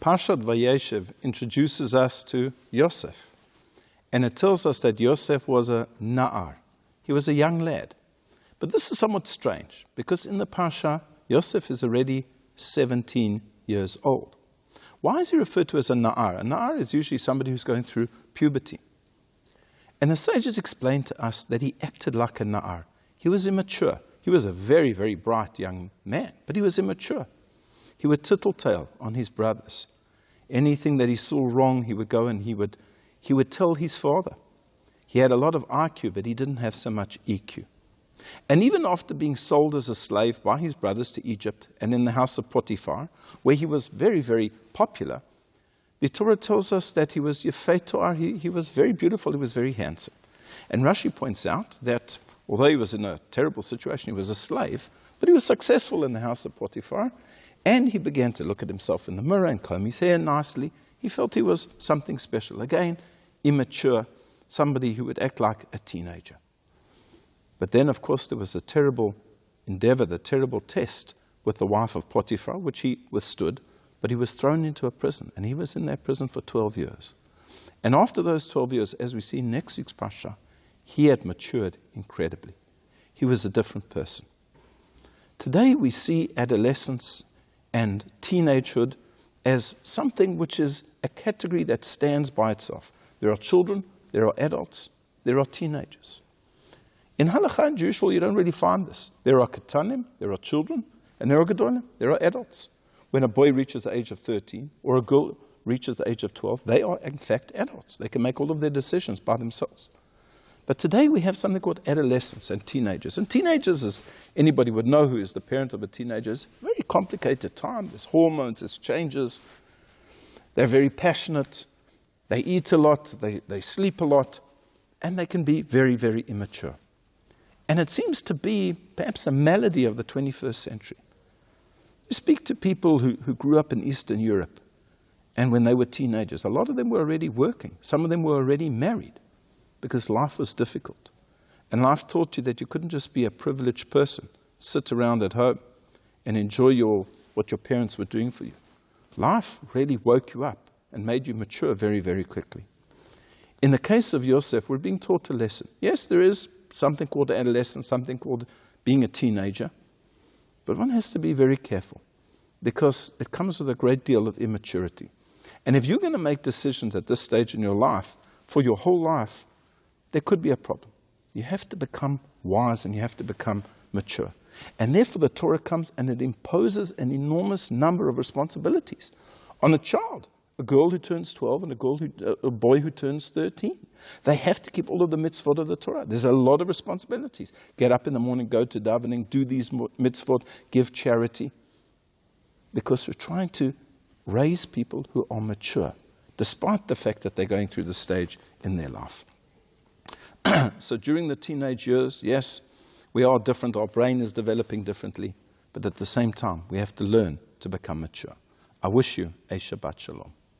Parshat Vayeishev introduces us to Yosef. And it tells us that Yosef was a na'ar. He was a young lad. But this is somewhat strange, because in the Parsha, Yosef is already 17 years old. Why is he referred to as a na'ar? A na'ar is usually somebody who's going through puberty. And the sages explain to us that he acted like a na'ar. He was immature. He was a very, very bright young man, but he was immature. He would tittle-tale on his brothers. Anything that he saw wrong, he would go and he would tell his father. He had a lot of IQ, but he didn't have so much EQ. And even after being sold as a slave by his brothers to Egypt and in the house of Potiphar, where he was very, very popular, the Torah tells us that he was Yefei To'ar. He was very beautiful, he was very handsome. And Rashi points out that although he was in a terrible situation, he was a slave, but he was successful in the house of Potiphar, and he began to look at himself in the mirror and comb his hair nicely. He felt he was something special. Again, immature, somebody who would act like a teenager. But then, of course, there was the terrible endeavor, the terrible test with the wife of Potiphar, which he withstood, but he was thrown into a prison, and he was in that prison for 12 years. And after those 12 years, as we see in next week's Parsha, he had matured incredibly. He was a different person. Today we see adolescence and teenagehood as something which is a category that stands by itself. There are children, there are adults, there are teenagers. In Halakha and Jewish law, you don't really find this. There are ketanim, there are children, and there are gedolim, there are adults. When a boy reaches the age of 13 or a girl reaches the age of 12, they are in fact adults. They can make all of their decisions by themselves. But today we have something called adolescents and teenagers. And teenagers, as anybody would know who is the parent of a teenager, is a very complicated time. There's hormones, there's changes. They're very passionate. They eat a lot, they sleep a lot, and they can be very, very immature. And it seems to be perhaps a malady of the 21st century. You speak to people who grew up in Eastern Europe, and when they were teenagers, a lot of them were already working. Some of them were already married because life was difficult. And life taught you that you couldn't just be a privileged person, sit around at home and enjoy what your parents were doing for you. Life really woke you up and made you mature very, very quickly. In the case of Yosef, we're being taught a lesson. Yes, there is something called adolescence, something called being a teenager. But one has to be very careful because it comes with a great deal of immaturity. And if you're going to make decisions at this stage in your life, for your whole life, there could be a problem. You have to become wise and you have to become mature. And therefore the Torah comes and it imposes an enormous number of responsibilities on a child. A girl who turns 12 and a boy who turns 13. They have to keep all of the mitzvot of the Torah. There's a lot of responsibilities. Get up in the morning, go to davening, do these mitzvot, give charity. Because we're trying to raise people who are mature, despite the fact that they're going through the stage in their life. So during the teenage years, yes, we are different. Our brain is developing differently. But at the same time, we have to learn to become mature. I wish you a Shabbat Shalom.